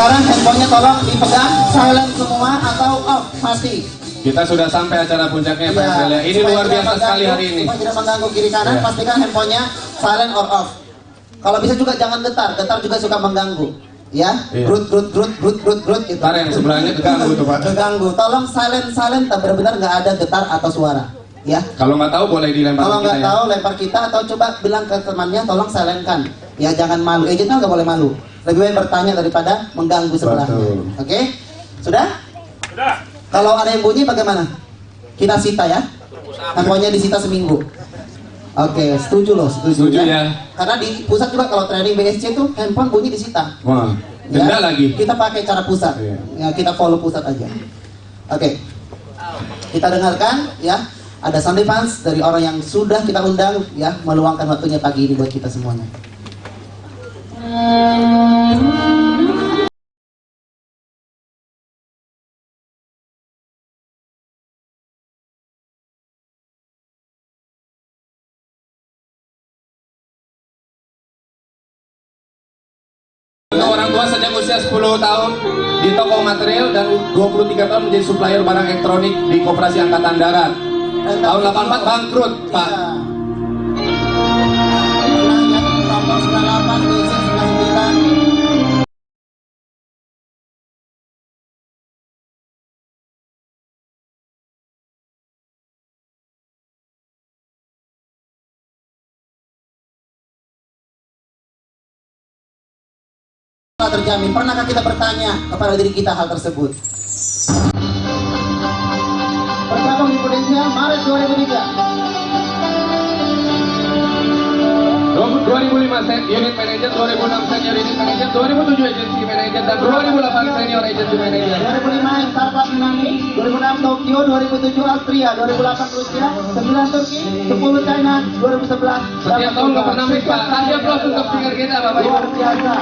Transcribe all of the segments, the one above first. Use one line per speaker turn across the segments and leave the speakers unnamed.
orang handphonenya tolong dipegang, silent semua atau off mati.
Kita sudah sampai acara puncaknya Pak Australia. Ini luar biasa sekali hari ini.
Supaya tidak mengganggu kiri kanan, pastikan handphonenya silent or off. Kalau bisa juga jangan getar juga suka mengganggu. Ya, grut gitu.
Ntar yang sebelahnya keganggu tuh Pak.
Keganggu. Tolong silent, benar-benar nggak ada getar atau suara. Ya.
Kalau nggak tahu boleh dilempar.
Kalau nggak tahu lempar kita atau coba bilang ke temannya tolong silentkan. Ya jangan malu. Agent kan nggak boleh malu. Lebih baik bertanya daripada mengganggu sebelahnya. Oke? Sudah?
Sudah.
Kalau ada yang bunyi bagaimana? Kita sita ya. Handphonenya disita seminggu. Oke, setuju loh, setuju
ya.
Karena di pusat juga kalau training BSC itu handphone bunyi disita.
Wah, denda lagi.
Kita pakai cara pusat. Ya, kita follow pusat aja. Oke. Kita dengarkan ya. Ada Sunday Fans dari orang yang sudah kita undang ya, meluangkan waktunya pagi ini buat kita semuanya.
Orang tua sejak usia 10 tahun di toko material dan 23 tahun menjadi supplier barang elektronik di Koperasi Angkatan Darat. Tahun 84 bangkrut, Pak.
Nomor 98 DC 99. Terjamin. Pernahkah kita bertanya kepada diri kita hal tersebut? Bergabung di Indonesia Maret 2003.
2005 unit manager, 2006 senior unit manager, 2007 agency manager, dan 2008 senior agency manager.
2005 Startup Yunani, 2006 Tokyo, 2007 Austria, 2008 Rusia, 9 Turki, 10 China, 2011.
Setiap tahun nggak pernah miss Pak. Kasih aplaus untuk speaker kita Bapak Ibu.
Luar biasa.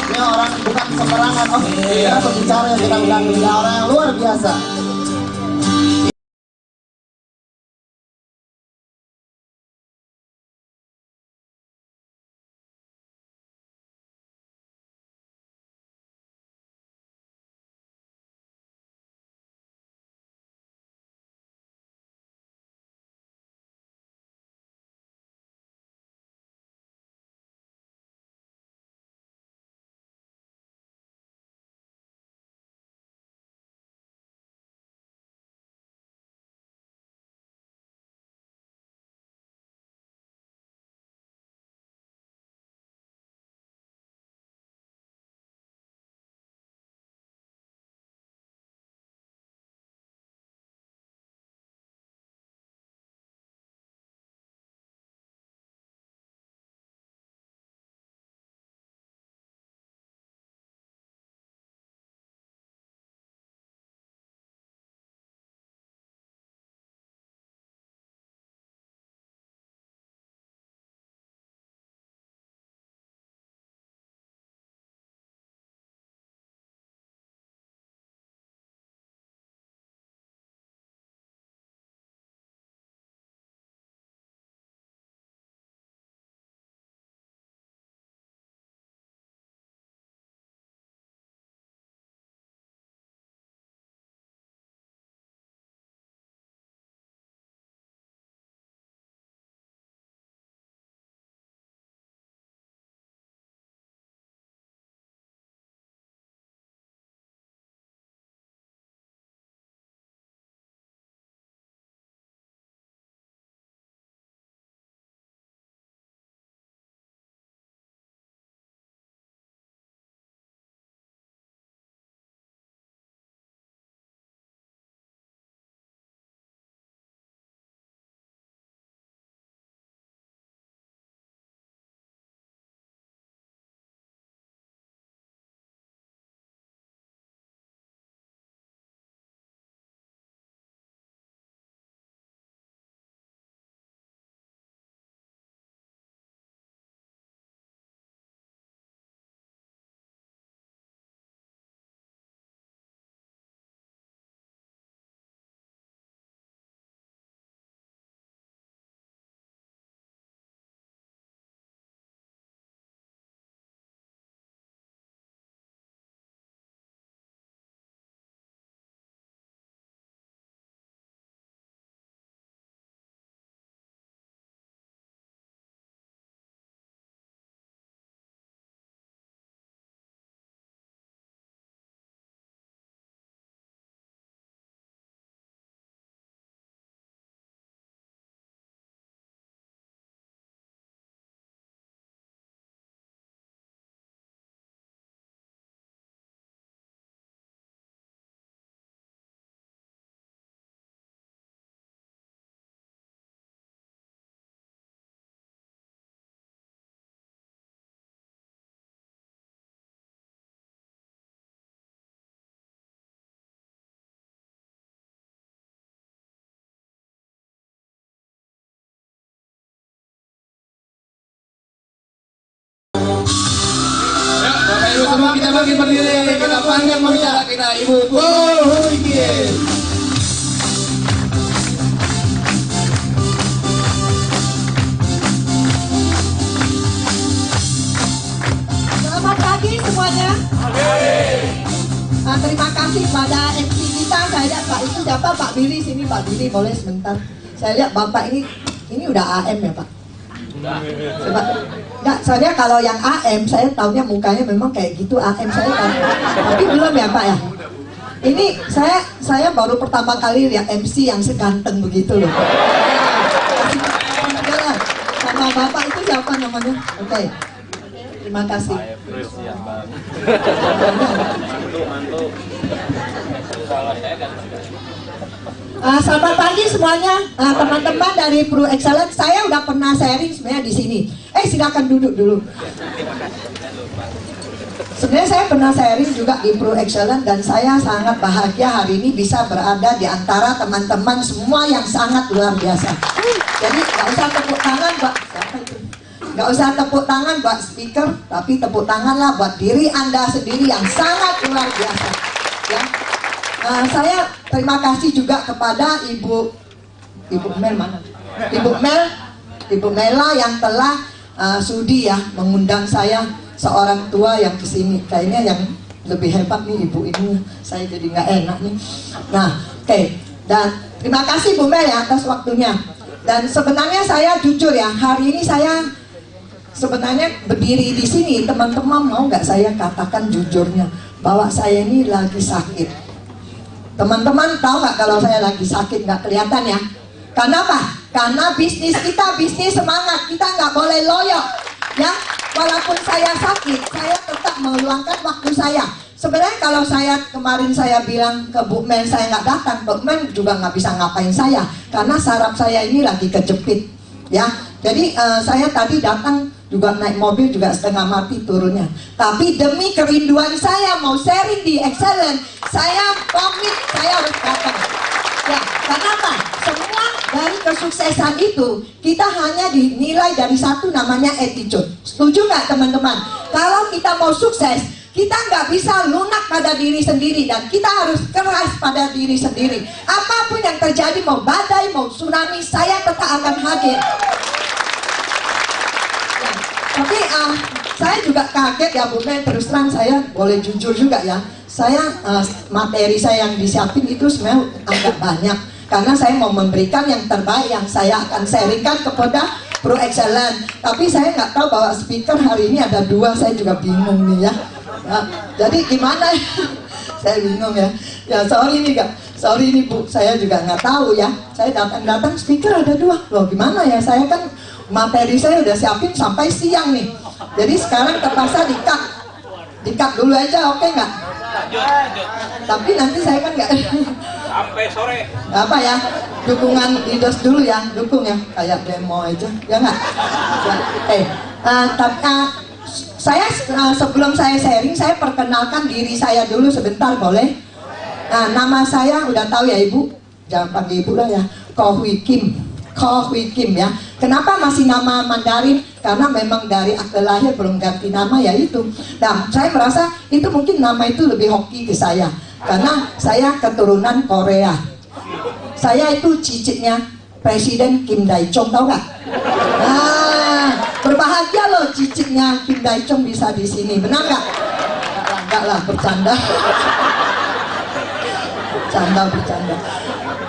Ini orang bukan sembarangan, kita pembicara yang kita undang, ini orang yang luar biasa.
bagi berdiri, kita panjang pembicara kita, Ibu Huikin.
Selamat pagi semuanya. Terima kasih pada MC kita. Saya lihat Pak itu siapa, Pak Billy sini, Pak Billy boleh sebentar. Saya lihat Bapak ini udah AM ya Pak. Coba. Enggak, soalnya kalau yang AM saya taunya mukanya memang kayak gitu AM saya kan. Tapi belum ya Pak ya. Ini saya baru pertama kali lihat MC yang seganteng begitu loh. Sama Bapak itu siapa namanya? Oke. Terima kasih. Selamat pagi semuanya, teman-teman dari Pro Excellence. Saya udah pernah sharing sebenarnya di sini. Silakan duduk dulu. Sebenarnya saya pernah sharing juga di Pro Excellence dan saya sangat bahagia hari ini bisa berada di antara teman-teman semua yang sangat luar biasa. Jadi nggak usah tepuk tangan buat siapa itu? Nggak usah tepuk tangan buat speaker, tapi tepuk tanganlah buat diri Anda sendiri yang sangat luar biasa. Ya. Saya terima kasih juga kepada Ibu Mel mana? Ibu Mela yang telah sudi ya mengundang saya seorang tua yang kesini. Kayaknya yang lebih hebat nih ibu ini. Saya jadi nggak enak nih. Nah, oke. Dan terima kasih Bu Mel ya atas waktunya. Dan sebenarnya saya jujur ya, hari ini saya sebenarnya berdiri di sini, teman-teman mau nggak saya katakan jujurnya bahwa saya ini lagi sakit. Teman-teman tahu nggak kalau saya lagi sakit nggak kelihatan ya? Karena apa? Karena bisnis kita bisnis semangat, kita nggak boleh loyo, ya. Walaupun saya sakit, saya tetap meluangkan waktu saya. Sebenarnya kalau kemarin saya bilang ke Bu Men saya nggak datang, Bu Men juga nggak bisa ngapain saya karena saraf saya ini lagi kejepit, ya. Jadi saya tadi datang juga naik mobil juga setengah mati turunnya. Tapi demi kerinduan saya mau sharing di Excellence, saya komit saya harus datang. Ya, karena apa? Semua dari kesuksesan itu kita hanya dinilai dari satu namanya attitude. Setuju nggak teman-teman? Kalau kita mau sukses, kita nggak bisa lunak pada diri sendiri dan kita harus keras pada diri sendiri. Apapun yang terjadi, mau badai, mau tsunami, saya tetap akan hadir. Tapi saya juga kaget ya Bu Men, terus terang saya boleh jujur juga ya. Saya materi saya yang disiapin itu sebenarnya agak banyak karena saya mau memberikan yang terbaik yang saya akan sharingkan kepada Pro Excellence. Tapi saya nggak tahu bahwa speaker hari ini ada 2, saya juga bingung nih ya. Jadi gimana ya? Saya bingung ya. Ya sorry nih Kak, sorry nih Bu, saya juga nggak tahu ya. Saya datang speaker ada 2, loh gimana ya? Saya kan materi saya udah siapin sampai siang nih. Jadi sekarang terpaksa di-cut dulu aja, oke nggak? Tapi nanti saya kan nggak
sampai sore.
Apa ya? Dukungan leaders dulu ya, dukung ya, kayak demo aja, ya nggak? Saya sebelum saya sharing, saya perkenalkan diri saya dulu sebentar, boleh? Nama saya udah tahu ya Ibu, jangan panggil Ibu lah ya, Ko Hui Kim ya. Kenapa masih nama Mandarin? Karena memang dari akte lahir belum ganti nama ya itu. Nah, saya merasa itu mungkin nama itu lebih hoki ke saya karena saya keturunan Korea. Saya itu cicitnya Presiden Kim Dae Jong, tahu nggak? Nah, berbahagia loh cicitnya Kim Dae Jong bisa di sini, benar nggak? Enggak lah, bercanda. Bercanda.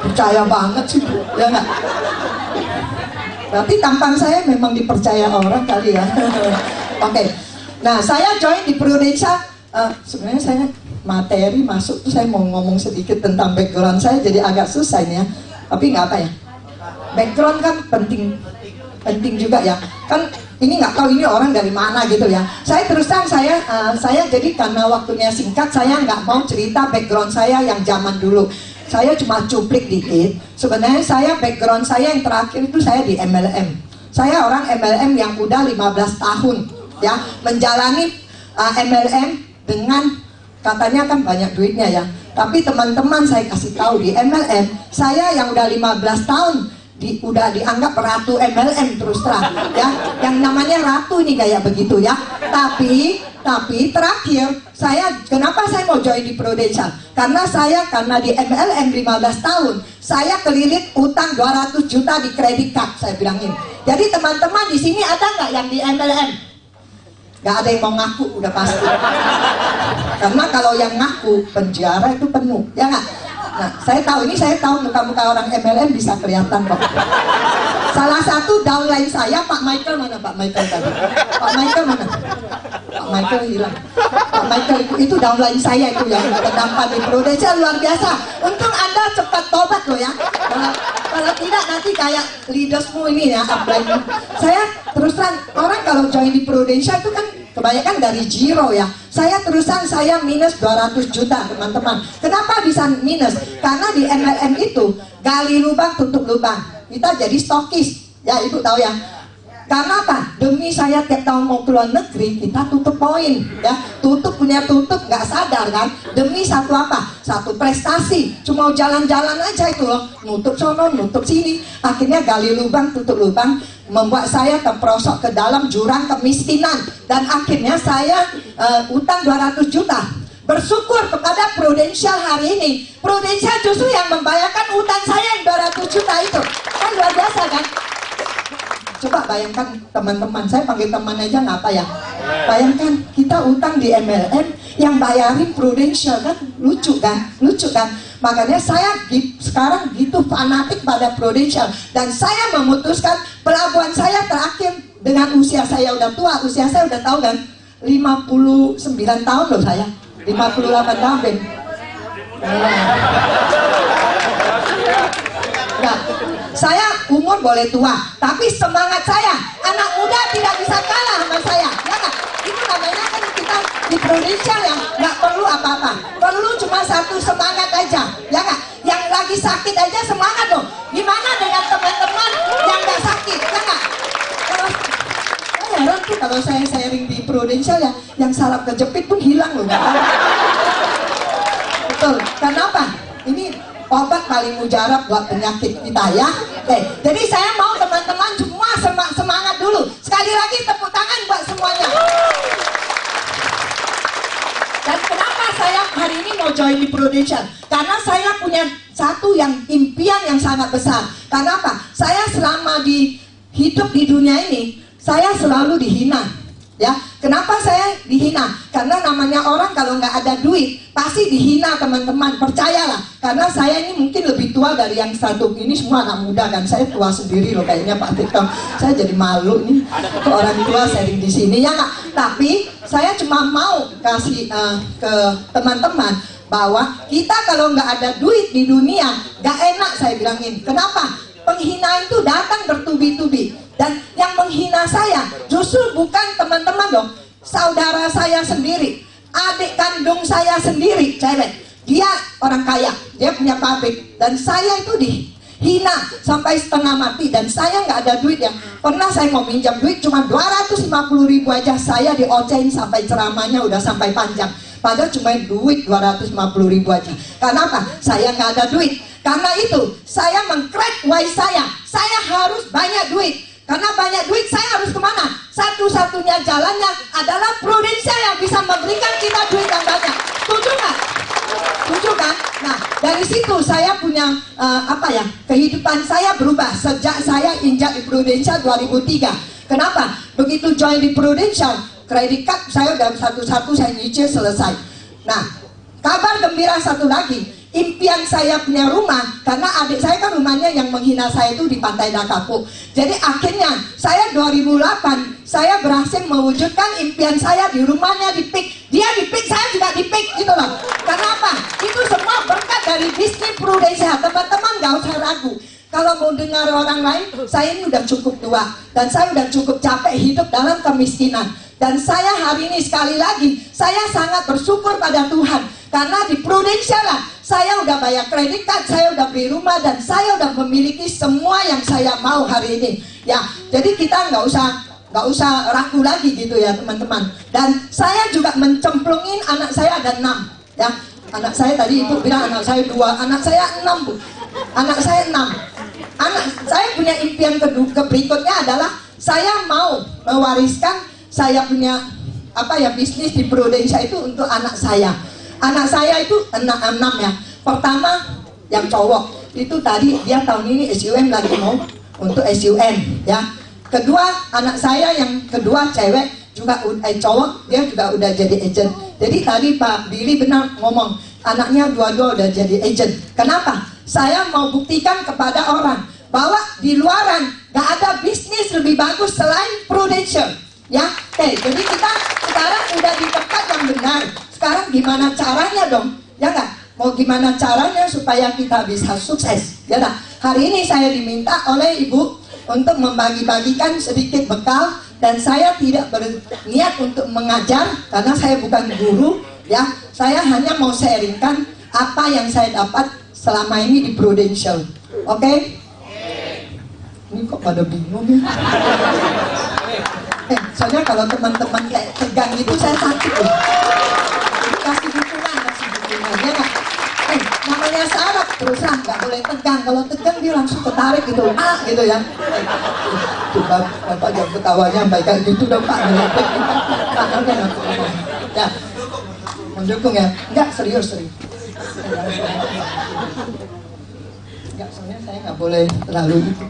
Percaya banget sih, ya nggak? Berarti tampang saya memang dipercaya orang kali ya. Oke. Nah, saya join di Prudensa. Sebenarnya saya materi masuk tuh saya mau ngomong sedikit tentang background saya, jadi agak susah ini ya. Tapi nggak apa ya. Background kan penting juga ya. Kan ini nggak tahu ini orang dari mana gitu ya. Saya terus terang saya jadi karena waktunya singkat, saya nggak mau cerita background saya yang zaman dulu. Saya cuma cuplik dikit. Sebenarnya saya background saya yang terakhir itu saya di MLM. Saya orang MLM yang udah 15 tahun ya, menjalani MLM dengan katanya kan banyak duitnya ya. Tapi teman-teman saya kasih tahu di MLM, saya yang udah 15 tahun udah dianggap ratu MLM terus terang ya. Yang namanya ratu nih kayak begitu ya. Tapi Tapi terakhir, kenapa saya mau join di Prudential? Karena di MLM 15 tahun, saya kelilit utang 200 juta di kredit card, saya bilangin. Jadi teman-teman di sini ada nggak yang di MLM? Nggak ada yang mau ngaku, udah pasti. Karena kalau yang ngaku, penjara itu penuh, ya nggak? Nah, saya tahu muka-muka orang MLM bisa kelihatan kok. Salah satu downline saya, Pak Michael, mana Pak Michael tadi? Pak Michael mana? Pak Michael hilang. Pak Michael itu downline saya itu yang terdampak di Prudential, luar biasa. Untung Anda cepat tobat loh ya. Kalau tidak nanti kayak leadersmu ini ya, upline. Saya terus terang, orang kalau join di Prudential itu kan kebanyakan dari zero ya. Saya minus 200 juta teman-teman. Kenapa bisa minus? Karena di MLM itu gali lubang tutup lubang. Kita jadi stokis, ya ibu tahu ya. Karena apa? Demi saya tiap tahun mau keluar negeri, kita tutup poin, ya. Punya tutup, nggak sadar kan? Demi satu apa? Satu prestasi. Cuma jalan-jalan aja itu loh, nutup sono, nutup sini. Akhirnya gali lubang, tutup lubang, membuat saya terperosok ke dalam jurang kemiskinan. Dan akhirnya saya utang 200 juta. Bersyukur kepada Prudential hari ini. Prudential justru yang membayarkan utang saya yang 200 juta itu. Kan luar biasa kan? Coba bayangkan teman-teman, saya panggil teman aja nggak apa ya. Bayangkan kita utang di MLM yang bayarin Prudential, kan lucu kan? Lucu kan? Makanya saya sekarang gitu fanatik pada Prudential. Dan saya memutuskan pelabuhan saya terakhir dengan usia saya udah tua. Usia saya udah tahu kan? 59 tahun loh saya. 58 tahun Ben. Nah, saya umur boleh tua, tapi semangat saya, anak muda tidak bisa kalah sama saya, ya kan? Itu namanya kan kita di Prudential yang nggak perlu apa-apa, perlu cuma satu semangat aja, ya kan? Yang lagi sakit aja semangat loh. Gimana dengan teman-teman yang nggak sakit, ya kan? Heran tuh kalau saya sharing di Prudential ya, yang saraf kejepit pun hilang loh. Betul, kenapa? Ini obat paling mujarab buat penyakit kita ya. Oke, jadi saya mau teman-teman semua semangat dulu. Sekali lagi tepuk tangan buat semuanya. Dan kenapa saya hari ini mau join di Prudential? Karena saya punya satu yang impian yang sangat besar. Karena apa? Saya selama hidup di dunia ini, saya selalu dihina, ya. Kenapa saya dihina? Karena namanya orang kalau nggak ada duit pasti dihina teman-teman, percayalah. Karena saya ini mungkin lebih tua dari yang satu ini, semua anak muda kan. Saya tua sendiri loh kayaknya Pak Tikam. Saya jadi malu nih ke orang tua sharing di sini ya nggak. Tapi saya cuma mau kasih ke teman-teman bahwa kita kalau nggak ada duit di dunia nggak enak, saya bilangin. Kenapa? Penghinaan itu datang bertubi-tubi. Dan yang menghina saya justru bukan teman-teman dong, saudara saya sendiri, adik kandung saya sendiri, cewek. Dia orang kaya, dia punya pabrik, dan saya itu dihina sampai setengah mati. Dan saya nggak ada duit ya. Pernah saya mau minjam duit cuma 250.000 aja, saya diocehin sampai ceramahnya udah sampai panjang. Padahal cuma duit 250.000 aja. Karena apa? Saya nggak ada duit. Karena itu saya mengcrack why saya harus banyak duit. Karena banyak duit saya harus kemana? Satu-satunya jalannya adalah Prudential yang bisa memberikan kita duit yang banyak. Setuju nggak? Setuju kan? Nah, dari situ saya punya kehidupan saya berubah sejak saya injak di Prudential 2003. Kenapa? Begitu join di Prudential, kredit card saya udah satu-satu saya nyicil selesai. Nah, kabar gembira satu lagi. Impian saya punya rumah, karena adik saya kan rumahnya yang menghina saya itu di Pantai Dakapo. Jadi akhirnya saya 2008 saya berhasil mewujudkan impian saya di rumahnya di PIK. Dia di PIK, saya juga di PIK gitu loh. Kenapa? Itu semua berkat dari bisnis Prudential. Teman-teman gak usah ragu. Kalau mau dengar orang lain, saya ini udah cukup tua dan saya udah cukup capek hidup dalam kemiskinan. Dan saya hari ini sekali lagi, saya sangat bersyukur pada Tuhan. Karena di Prudential lah, saya udah bayar kredit card, saya udah beli rumah, dan saya udah memiliki semua yang saya mau hari ini. Ya, jadi kita nggak usah ragu lagi gitu ya teman-teman. Dan saya juga mencemplungin anak saya ada 6. Ya, anak saya tadi ibu bilang anak saya 2, anak saya 6 bu. Anak saya 6. Anak saya punya impian berikutnya adalah saya mau mewariskan saya punya bisnis di Prudensia itu untuk anak saya. Anak saya itu 6 ya. Pertama yang cowok itu tadi dia tahun ini SUM lagi mau untuk SUM ya. Kedua anak saya yang kedua cewek juga cowok, dia juga udah jadi agent. Jadi tadi Pak Billy benar ngomong, anaknya dua-dua udah jadi agent. Kenapa? Saya mau buktikan kepada orang bahwa di luaran gak ada bisnis lebih bagus selain Prudential ya. Oke, jadi kita sekarang udah di tempat yang benar. Sekarang gimana caranya dong? Ya nggak? Mau gimana caranya supaya kita bisa sukses? Ya nggak? Hari ini saya diminta oleh Ibu untuk membagi-bagikan sedikit bekal, dan saya tidak berniat untuk mengajar karena saya bukan guru ya. Saya hanya mau sharingkan apa yang saya dapat selama ini di Prudential. Oke? Ini kok pada bingung ya? Soalnya kalau teman-teman kayak tegang itu saya sakit loh. Kasih dukungan ya nggak? Namanya saraf terus nggak boleh tegang. Kalau tegang dia langsung tertarik gitu, gitu ya. Coba Bapak jangan ketawanya baik kayak gitu dong Pak. Ya, mendukung ya. Enggak, serius. Enggak, soalnya saya nggak boleh terlalu gitu.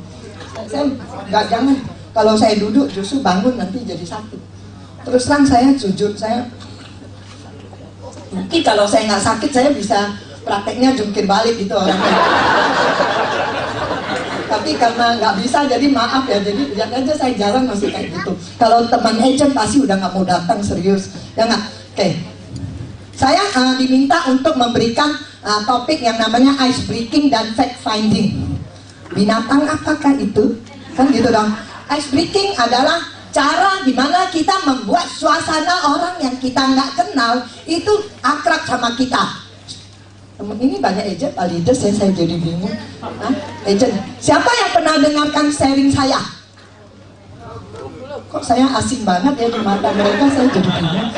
Saya nggak, jangan. Kalau saya duduk justru bangun nanti jadi sakit. Terus terang saya jujur, saya mungkin kalau saya nggak sakit saya bisa prakteknya jungkir balik gitu orangnya. Tapi karena nggak bisa jadi maaf ya, jadi lihat aja saya jarang masih kayak gitu. Kalau teman agent pasti udah nggak mau datang, serius ya nggak? Oke. Saya diminta untuk memberikan topik yang namanya ice breaking dan fact finding. Binatang apakah itu? Kan gitu dong. Ice breaking adalah cara dimana kita membuat suasana orang yang kita nggak kenal itu akrab sama kita. Ini banyak agent, leaders ya, saya jadi bingung. Agent, siapa yang pernah dengarkan sharing saya? Kok saya asing banget ya di mata mereka, saya jadi bingung.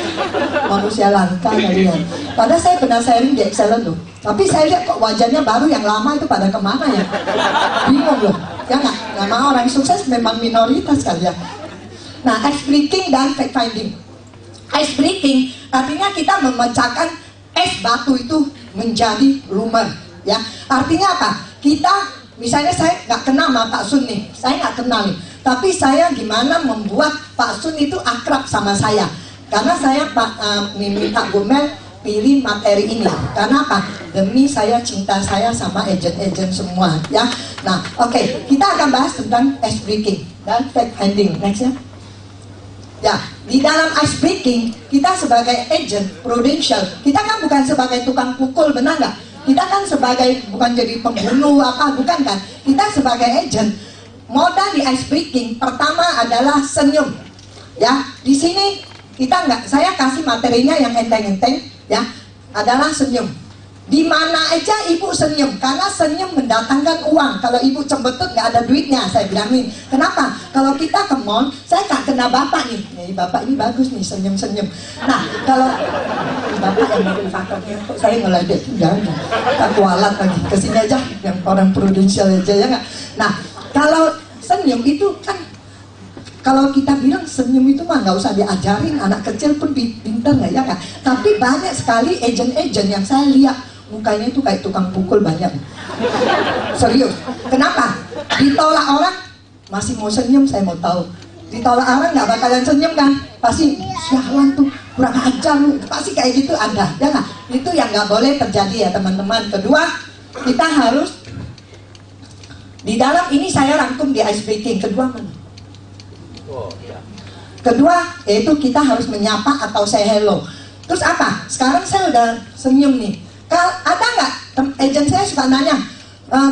Manusia langka kalian. Padahal saya pernah sharing di Excellent loh. Tapi saya lihat kok wajahnya baru, yang lama itu pada kemana ya? Bingung loh. Ya nggak? Nama orang sukses memang minoritas kali ya. Nah, ice breaking dan fact finding. Ice breaking artinya kita memecahkan es batu itu menjadi rumor. Ya, artinya apa? Kita, misalnya saya nggak kenal sama Pak Sun nih, saya nggak kenal nih. Tapi saya gimana membuat Pak Sun itu akrab sama saya? Karena saya minta Gomel pilih materi ini. Karena apa? Demi saya cinta saya sama agent-agent semua. Ya. Nah, oke, kita akan bahas tentang ice breaking dan fact finding. Next ya. Ya, di dalam ice breaking kita sebagai agent Prudential, kita kan bukan sebagai tukang pukul, benar nggak? Kita kan sebagai bukan jadi pembunuh apa, bukan kan? Kita sebagai agent, modal di ice breaking pertama adalah senyum. Ya, di sini kita nggak, saya kasih materinya yang enteng-enteng, ya, adalah senyum. Di mana aja ibu senyum, karena senyum mendatangkan uang. Kalau ibu cembetut nggak ada duitnya, saya bilangin. Kenapa? Kalau kita ke mall, saya nggak kena bapak nih. Ya, bapak ini bagus nih, senyum-senyum. Nah, kalau bapak yang motivatornya, kok saya ngeledek, jangan, tak kualat lagi. Kesini aja, yang orang Prudential aja ya nggak. Nah, kalau senyum itu kan, kalau kita bilang senyum itu mah nggak usah diajarin, anak kecil pun pintar nggak ya kan? Tapi banyak sekali agent-agent yang saya lihat mukanya itu kayak tukang pukul banyak. Serius. Kenapa? Ditolak orang masih mau senyum, saya mau tahu. Ditolak orang nggak bakalan senyum kan? Pasti sialan tuh kurang ajar, pasti kayak gitu ada, ya nggak? Itu yang nggak boleh terjadi ya teman-teman. Kedua, kita harus di dalam ini saya rangkum di ice breaking. Kedua mana? Kedua, yaitu kita harus menyapa atau say hello. Terus apa? Sekarang saya udah senyum nih. Ada nggak agent saya suka nanya,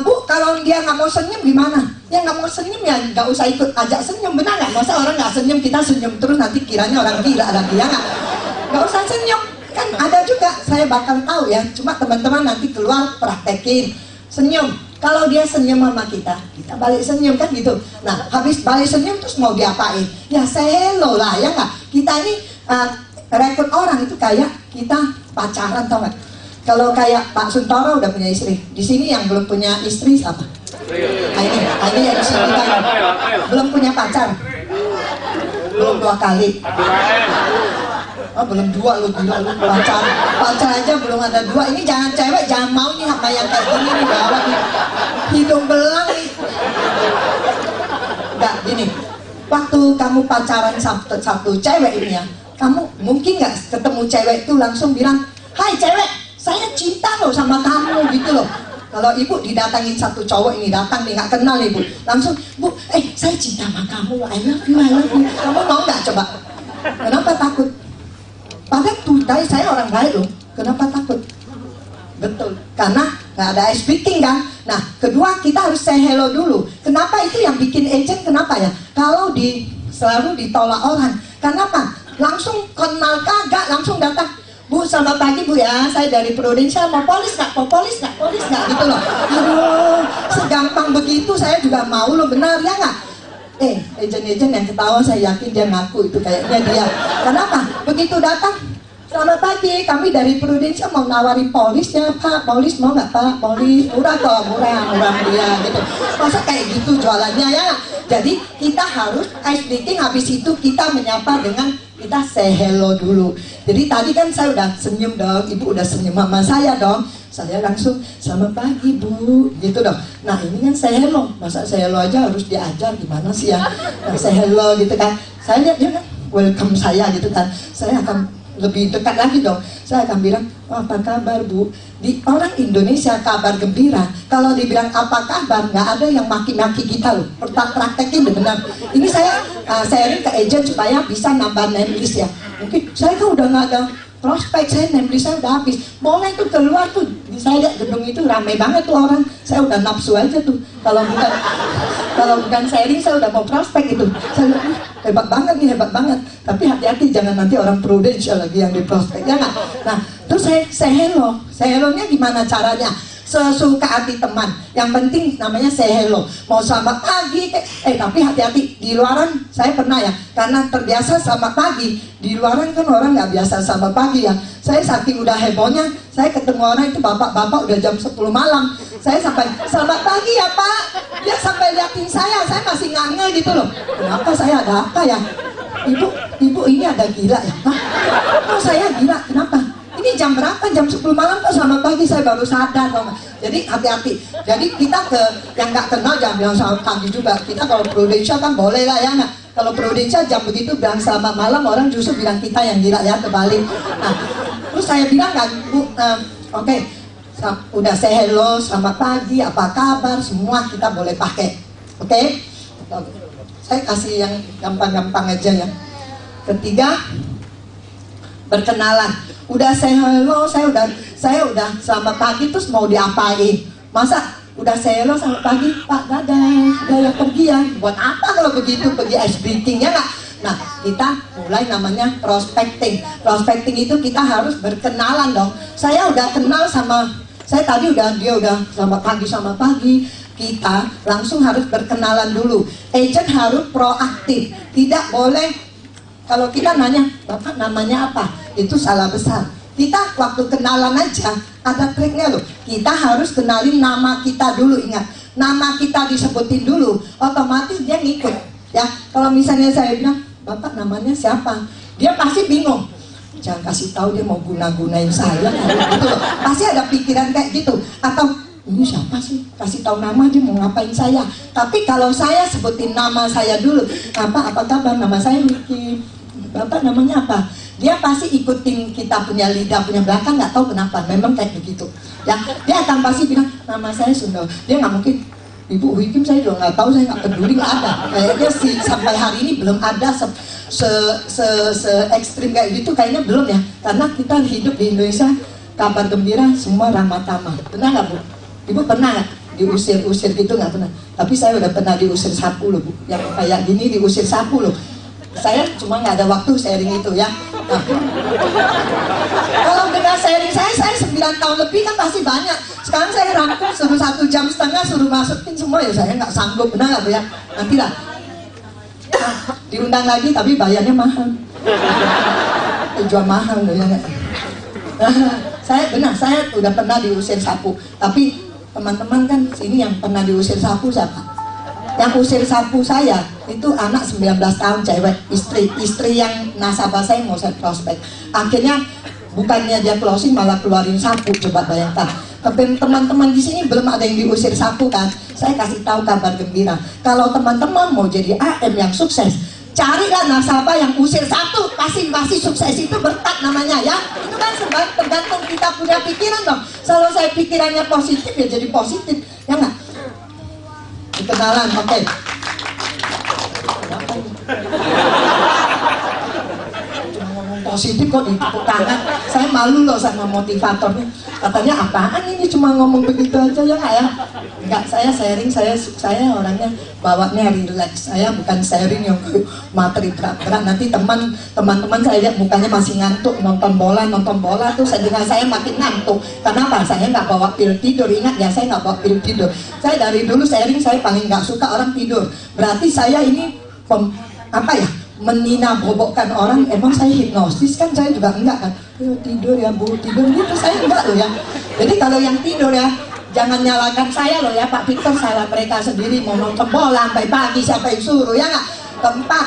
Bu, kalau dia nggak mau senyum gimana? Ya nggak mau senyum ya nggak usah ikut ajak senyum, benar nggak? Masa orang nggak senyum kita senyum terus nanti kiranya orang gila lagi ya nggak? Nggak usah senyum. Kan ada juga, saya bakal tahu ya. Cuma teman-teman nanti keluar praktekin senyum. Kalau dia senyum sama kita, kita balik senyum kan gitu. Nah, habis balik senyum terus mau diapain? Ya say hello lah ya nggak? Kita ini rekrut orang itu kayak kita pacaran, tau nggak? Kalau kayak Pak Suntoro udah punya istri, di sini yang belum punya istri siapa? Ini yang di sini kan belum punya pacar, belum 2 kali. Oh, belum 2 lu, gila lu, pacar aja belum ada 2. Ini jangan cewek, jangan mau nih sama yang kayak gini nih, gawat nih. Hidung belang nih. Enggak, gini. Waktu kamu pacaran satu cewek ini ya, kamu mungkin nggak ketemu cewek itu langsung bilang, "Hai cewek, saya cinta loh sama kamu," gitu loh. Kalau ibu didatangin satu cowok ini, datang nih, nggak kenal ibu, langsung, "Bu, saya cinta sama kamu, I love you, I love you." Kamu mau nggak coba? Kenapa takut? Padahal tuh saya orang baik loh. Kenapa takut? Betul, karena nggak ada ice breaking kan. Nah, kedua kita harus say hello dulu. Kenapa itu yang bikin agent? Kenapa ya? Kalau selalu ditolak orang, kenapa? Langsung kenal kagak, langsung datang. "Bu, selamat pagi Bu ya, saya dari Prudential, mau polis nggak? Mau polis nggak? Polis nggak?" Gitu loh. Aduh, segampang begitu saya juga mau loh, benar ya nggak? Agent-agent yang ketawa saya yakin dia ngaku itu kayaknya dia. Kenapa? Begitu datang, "Selamat pagi, kami dari Prudential mau nawari polis ya Pak. Polis mau nggak Pak? Polis murah kok, murah dia gitu." Masa kayak gitu jualannya ya? Jadi kita harus ice breaking, habis itu kita menyapa dengan kita say hello dulu. Jadi tadi kan saya udah senyum dong, ibu udah senyum sama saya dong. Saya langsung, "Selamat pagi Bu," gitu dong. Nah ini kan say hello, masa say hello aja harus diajar gimana sih ya? Nah, say hello gitu kan. Saya lihat dia kan welcome saya gitu kan. Saya akan lebih dekat lagi dong. Saya akan bilang, "Oh, apa kabar Bu?" Di orang Indonesia kabar gembira. Kalau dibilang apa kabar, nggak ada yang maki-maki kita loh. Prakteknya udah benar. Ini saya sharing ke agent supaya bisa nambah name list ya. Mungkin saya kan udah nggak ada prospek, saya name list saya udah habis. Boleh tuh keluar tuh. Saya lihat gedung itu ramai banget tuh orang. Saya udah nafsu aja tuh. Kalau bukan sharing, saya udah mau prospek itu. Saya lihat, hebat banget nih, hebat banget. Tapi hati-hati jangan nanti orang Prudential lagi yang di prospek, ya nggak? Nah, terus saya say hello. Say hello-nya gimana caranya? Sesuka hati teman. Yang penting namanya say hello. Mau selamat pagi, tapi hati-hati di luaran. Saya pernah ya, karena terbiasa selamat pagi. Di luaran kan orang nggak biasa selamat pagi ya. Saya saking udah hebohnya, saya ketemu orang itu bapak-bapak udah jam 10 malam. Saya sampai, "Selamat pagi ya Pak." Dia sampai liatin saya masih ngangel gitu loh. Kenapa saya ada apa ya? Ibu ini ada gila ya? Hah? Oh saya gila, kenapa? Ini jam berapa? Jam 10 malam kok selamat pagi, saya baru sadar dong. Jadi hati-hati. Jadi kita ke yang nggak kenal jangan bilang selamat pagi juga. Kita kalau Prudential kan boleh lah ya nggak? Kalau Prudential jam begitu bilang selamat malam, orang justru bilang kita yang gila ya, kebalik. Nah, terus saya bilang kan, "Bu, oke, udah say hello, selamat pagi, apa kabar, semua kita boleh pakai. Oke? Saya kasih yang gampang-gampang aja ya. Ketiga, berkenalan. Udah say hello, saya udah selamat pagi, terus mau diapain? Masa udah say hello selamat pagi, "Pak, dadah, udah ya pergi ya." Buat apa kalau begitu, pergi ice breaking ya nggak? Nah, kita mulai namanya prospecting. Prospecting itu kita harus berkenalan dong. Saya udah kenal sama, saya tadi dia udah selamat pagi. Kita langsung harus berkenalan dulu. Agent harus proaktif, tidak boleh. Kalau kita nanya, "Bapak namanya apa?" Itu salah besar. Kita waktu kenalan aja ada triknya loh. Kita harus kenalin nama kita dulu, ingat. Nama kita disebutin dulu, otomatis dia ngikut. Ya, kalau misalnya saya bilang, "Bapak namanya siapa?" Dia pasti bingung. Jangan kasih tahu dia mau guna-gunain saya. Gitu loh. Pasti ada pikiran kayak gitu. Atau ini siapa sih? Kasih tahu nama dia mau ngapain saya. Tapi kalau saya sebutin nama saya dulu, apa kabar? Nama saya Miki. Bapak namanya apa? Dia pasti ikutin kita punya lidah, punya belakang, nggak tahu kenapa. Memang kayak begitu. Ya, dia akan pasti bilang nama saya Sunda. Dia nggak mungkin, "Ibu Wikim saya juga nggak tahu, saya nggak peduli, nggak ada." Kayaknya sih sampai hari ini belum ada se ekstrim kayak gitu, kayaknya belum ya. Karena kita hidup di Indonesia, kabar gembira semua ramah tamah. Benar nggak Bu? Ibu pernah nggak diusir-usir gitu? Nggak pernah. Tapi saya udah pernah diusir sapu loh Bu. Yang kayak gini diusir sapu loh. Saya cuma nggak ada waktu sharing itu ya. Nah, kalau dengan sharing saya 9 tahun lebih kan pasti banyak. Sekarang saya rangkum suruh 1,5 jam suruh masukin semua ya, saya nggak sanggup, benar nggak Bu ya? Nanti lah. Nah, diundang lagi tapi bayarnya mahal. Jual mahal loh ya. Saya udah pernah diusir sapu. Tapi teman-teman kan sini yang pernah diusir sapu siapa? Yang usir sapu saya itu anak 19 tahun cewek, istri yang nasabah saya mau saya prospek. Akhirnya bukannya dia closing malah keluarin sapu, coba bayangkan. Tapi teman-teman di sini belum ada yang diusir sapu kan? Saya kasih tahu kabar gembira. Kalau teman-teman mau jadi AM yang sukses, carilah nasabah yang usir satu, masih sukses, itu berkat namanya ya. Itu kan tergantung kita punya pikiran dong. Kalau saya pikirannya positif ya jadi positif, ya nggak? Kenalan, oke. Cuma ngomong positif kok ditepuk tangan. Saya malu loh sama motivatornya. Katanya apaan ini cuma ngomong begitu aja ya nggak ya? Enggak, saya sharing, saya orangnya bawanya relax. Saya bukan sharing yang materi berat-berat. Nanti teman-teman saya lihat mukanya masih ngantuk nonton bola tuh dengan saya makin ngantuk. Kenapa? Saya nggak bawa pil tidur. Ingat ya, saya nggak bawa pil tidur. Saya dari dulu sharing, saya paling nggak suka orang tidur. Berarti saya ini menina bobokkan orang. Emang saya hipnosis kan? Saya juga enggak kan. Tidur ya bu, tidur gitu saya enggak loh ya. Jadi kalau yang tidur ya jangan nyalakan saya loh ya, Pak Victor, salah mereka sendiri mau nonton bola sampai pagi, siapa yang suruh ya nggak? Keempat,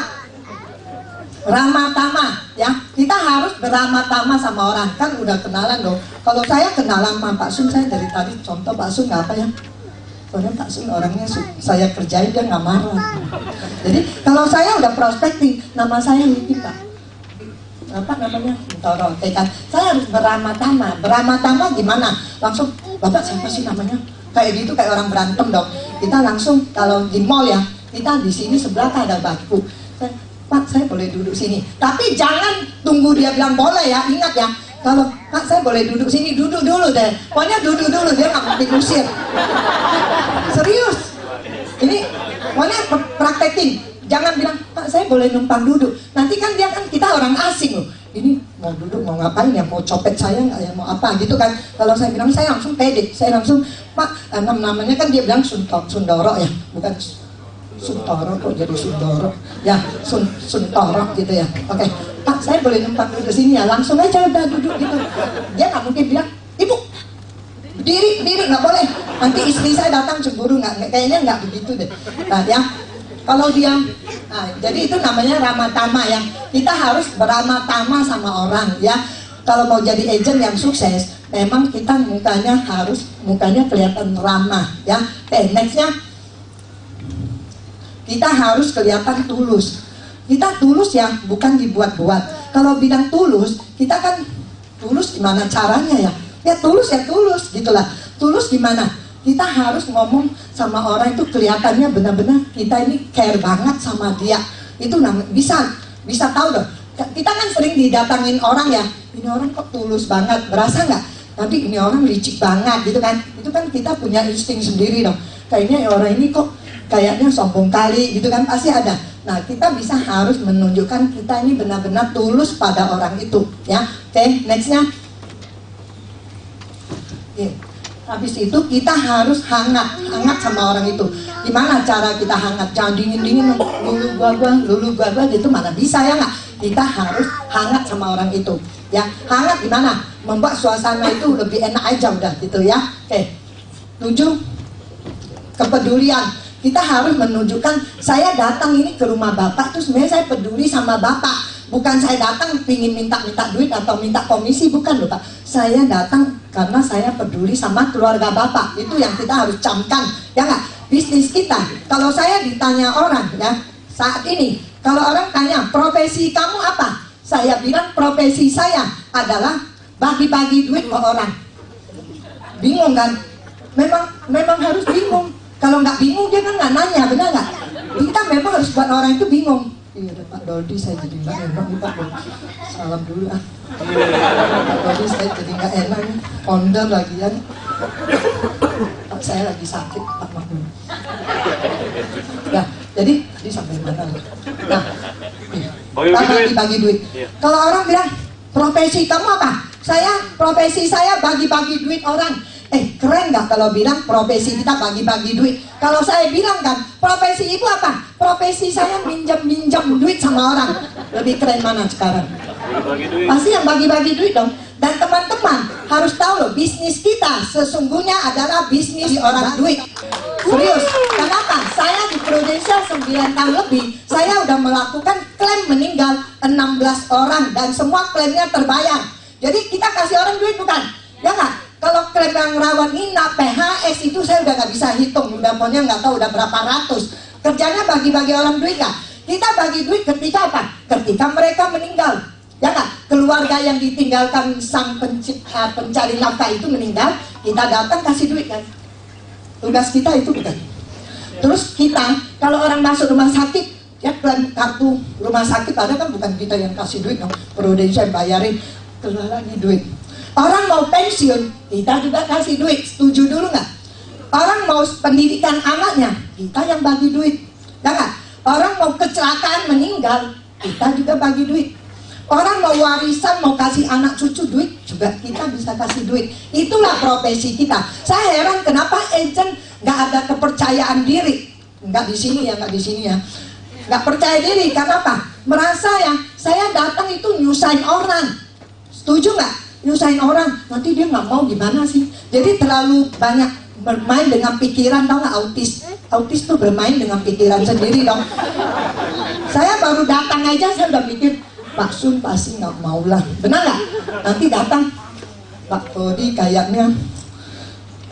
ramah tamah ya, kita harus beramah tamah sama orang. Kan udah kenalan loh. Kalau saya kenalan sama Pak Sun, saya dari tadi contoh Pak Sun nggak apa ya, soalnya Pak Sun orangnya saya kerjain dia nggak marah. Jadi kalau saya udah prospecting, nama saya ini Pak apa namanya, Toro kan, saya harus beramah tamah gimana? Langsung, Bapak siapa sih namanya? Kayak gitu, kayak orang berantem dong. Kita langsung, kalau di mall ya, kita di sini sebelah ada bangku. Pak, saya boleh duduk sini. Tapi jangan tunggu dia bilang boleh ya, ingat ya. Kalau Pak saya boleh duduk sini, duduk dulu deh. Pokoknya duduk dulu, dia nggak mau diusir. Serius. Ini pokoknya praktekin. Jangan bilang, Pak saya boleh numpang duduk. Nanti kan dia kan kita orang asing loh. Ini mau duduk mau ngapain ya? Mau copet saya nggak ya? Mau apa gitu kan? Kalau saya bilang saya langsung pede. Saya langsung Pak, namanya kan dia bilang Sundoro ya, bukan Suntoro kok jadi Sundoro ya, Suntoro gitu ya. Oke, Pak saya boleh numpang duduk sini ya? Langsung aja udah duduk gitu. Dia nggak mungkin bilang, Ibu diri nggak boleh. Nanti istri saya datang cemburu, kayaknya nggak begitu deh. Nah ya. Kalau dia, jadi itu namanya ramah tamah ya. Kita harus beramah tamah sama orang ya. Kalau mau jadi agent yang sukses, memang kita mukanya kelihatan ramah ya. Oke, nextnya, kita harus kelihatan tulus. Kita tulus ya, bukan dibuat-buat. Kalau bilang tulus, kita kan tulus gimana caranya ya? Ya tulus gitulah. Tulus gimana? Kita harus ngomong sama orang itu kelihatannya benar-benar kita ini care banget sama dia. Itu bisa tahu loh. Kita kan sering didatangin orang ya, ini orang kok tulus banget, berasa nggak? Nanti ini orang licik banget gitu kan. Itu kan kita punya insting sendiri dong. Kayaknya orang ini kok kayaknya sombong kali gitu kan, pasti ada. Nah kita harus menunjukkan kita ini benar-benar tulus pada orang itu ya. Oke, nextnya. Habis itu kita harus hangat sama orang itu. Gimana cara kita hangat? Jangan dingin lulu gua gitu, mana bisa ya nggak? Kita harus hangat sama orang itu ya. Hangat gimana? Membuat suasana itu lebih enak aja udah gitu ya. Oke, 7, kepedulian. Kita harus menunjukkan saya datang ini ke rumah Bapak tuh sebenarnya saya peduli sama Bapak. Bukan saya datang pingin minta duit atau minta komisi, bukan loh Pak. Saya datang karena saya peduli sama keluarga Bapak. Itu yang kita harus camkan, ya nggak? Bisnis kita, kalau saya ditanya orang ya, saat ini, kalau orang tanya, profesi kamu apa? Saya bilang profesi saya adalah bagi-bagi duit ke orang. Bingung kan? Memang harus bingung. Kalau nggak bingung dia kan nggak nanya, benar nggak? Kita memang harus buat orang itu bingung. Iya Pak Doldi, saya jadi nggak enak nih Pak. Salam dulu ah. Pak Doldi, saya jadi nggak enak nih. Founder lagi kan. Pak saya lagi sakit Pak Maklum. Nah, jadi sampai mana? Nah, bagi duit. Kalau orang bilang profesi kamu apa? Profesi saya bagi-bagi duit orang. Keren nggak kalau bilang profesi kita bagi-bagi duit? Kalau saya bilang kan, profesi ibu apa? Profesi saya minjam duit sama orang. Lebih keren mana sekarang? Pasti yang bagi-bagi duit dong. Dan teman-teman harus tahu loh, bisnis kita sesungguhnya adalah bisnis orang duit. Serius, kenapa? Saya di Pro Prudential 9 tahun lebih, saya udah melakukan klaim meninggal 16 orang dan semua klaimnya terbayar. Jadi kita kasih orang duit bukan? Ya nggak? Kalau klaim yang rawat inap, PHS itu saya udah nggak bisa hitung, udah pokoknya nggak tahu udah berapa ratus. Kerjanya bagi-bagi orang duit nggak? Kita bagi duit ketika apa? Ketika mereka meninggal. Ya nggak? Keluarga yang ditinggalkan sang pencari nafkah itu meninggal, kita datang kasih duit kan? Tugas kita itu bukan? Terus kita, kalau orang masuk rumah sakit, ya kartu rumah sakit ada kan, bukan kita yang kasih duit dong, Prudential bayarin, keluar lagi duit. Orang mau pensiun, kita juga kasih duit, setuju dulu nggak? Orang mau pendidikan anaknya, kita yang bagi duit, ya nggak? Orang mau kecelakaan meninggal, kita juga bagi duit. Orang mau warisan, mau kasih anak cucu duit, juga kita bisa kasih duit. Itulah profesi kita. Saya heran kenapa agent nggak ada kepercayaan diri. Nggak di sini ya, nggak di sini ya. Nggak percaya diri, karena apa? Merasa ya, saya datang itu nyusahin orang. Setuju nggak? Nyusahin orang, nanti dia nggak mau gimana sih? Jadi terlalu banyak bermain dengan pikiran, tau nggak autis? Autis tuh bermain dengan pikiran sendiri dong. Saya baru datang aja, saya udah mikir, Pak Sun pasti nggak mau lah, benar nggak? Nanti datang, Pak Todi kayaknya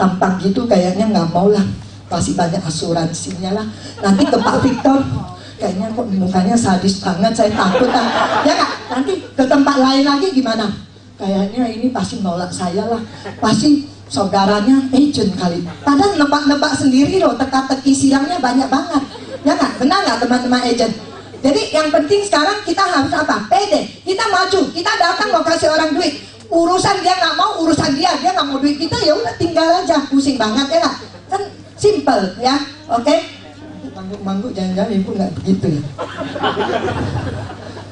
tampak gitu, kayaknya nggak mau lah, pasti banyak asuransinya lah. Nanti ke Pak Victor, kayaknya kok mukanya sadis banget, saya takut lah. Ya nggak? Nanti ke tempat lain lagi gimana? Kayaknya ini pasti nolak saya lah, pasti saudaranya agent kali. Padahal nebak-nebak sendiri loh, teka-teki silangnya banyak banget. Ya nggak? Benar nggak teman-teman agent? Jadi yang penting sekarang kita harus apa? Pede. Kita maju, kita datang mau kasih orang duit. Urusan dia nggak mau, urusan dia nggak mau duit kita, ya udah tinggal aja. Pusing banget ya nggak? Kan simple ya, oke? Mangguk-mangguk jangan-jangan ibu nggak begitu ya.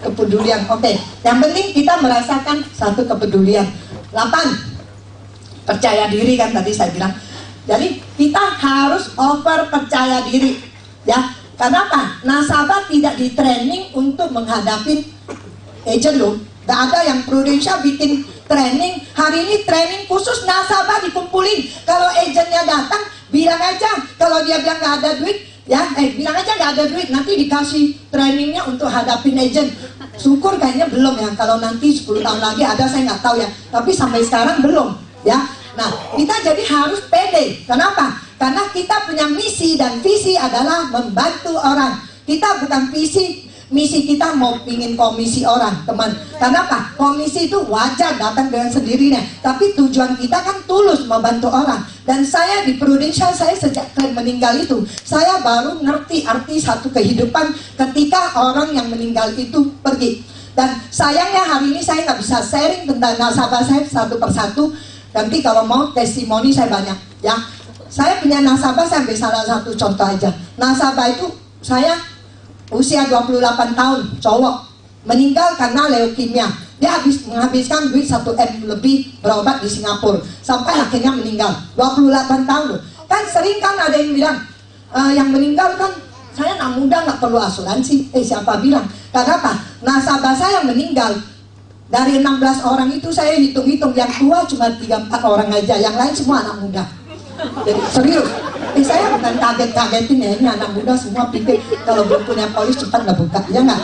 Kepedulian, oke. Yang penting kita merasakan satu kepedulian. 8. Percaya diri kan tadi saya bilang. Jadi kita harus over percaya diri, ya. Karena apa? Nasabah tidak di training untuk menghadapi agent loh. Gak ada yang Prudential bikin training. Hari ini training khusus nasabah dikumpulin. Kalau agentnya datang, bilang aja. Kalau dia bilang gak ada duit, ya bilang aja gak ada duit. Nanti dikasih trainingnya untuk hadapin agent. Syukur kayaknya belum ya. Kalau nanti 10 tahun lagi ada, saya nggak tahu ya. Tapi sampai sekarang belum, ya. Nah, kita jadi harus pede. Kenapa? Karena kita punya misi dan visi adalah membantu orang. Kita bukan misi kita mau pingin komisi orang, teman. Karena apa? Komisi itu wajar datang dengan sendirinya. Tapi tujuan kita kan tulus membantu orang. Dan saya di Prudential, saya sejak klaim meninggal itu, saya baru ngerti arti satu kehidupan ketika orang yang meninggal itu pergi. Dan sayangnya hari ini saya nggak bisa sharing tentang nasabah saya satu persatu. Nanti kalau mau testimoni saya banyak, ya. Saya punya nasabah, saya ambil salah satu contoh aja. Nasabah itu saya usia 28 tahun, cowok, meninggal karena leukemia. Dia menghabiskan duit 1 M lebih berobat di Singapura, sampai akhirnya meninggal. 28 tahun loh. Kan sering kan ada yang bilang, yang meninggal kan saya anak muda nggak perlu asuransi. Siapa bilang? Karena apa? Nasabah saya yang meninggal, dari 16 orang itu saya hitung-hitung, yang tua cuma 3-4 orang aja, yang lain semua anak muda. Jadi serius, saya bukan kaget-kagetin ya, ini anak muda semua pikir kalau belum punya polis cepat nggak buka, ya nggak?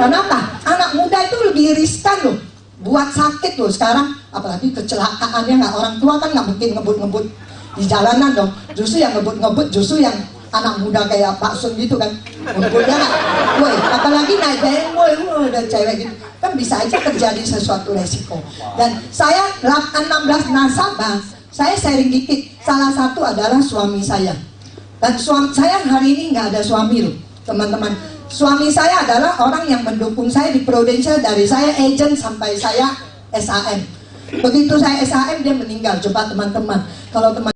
Kenapa? Anak muda itu lebih riskan loh, buat sakit loh sekarang, apalagi kecelakaannya nggak. Orang tua kan nggak mungkin ngebut-ngebut di jalanan dong, justru yang ngebut-ngebut justru yang anak muda kayak Pak Sun gitu kan, ngebutnya nggak? Woi, apalagi naik BMW, dan cewek gitu, kan bisa aja terjadi sesuatu resiko. Dan saya 16 nasabah, saya sharing dikit. Salah satu adalah suami saya. Dan suami saya hari ini nggak ada suami loh, teman-teman. Suami saya adalah orang yang mendukung saya di Prudential dari saya agent sampai saya SAM. Begitu saya SAM dia meninggal. Coba teman-teman, kalau teman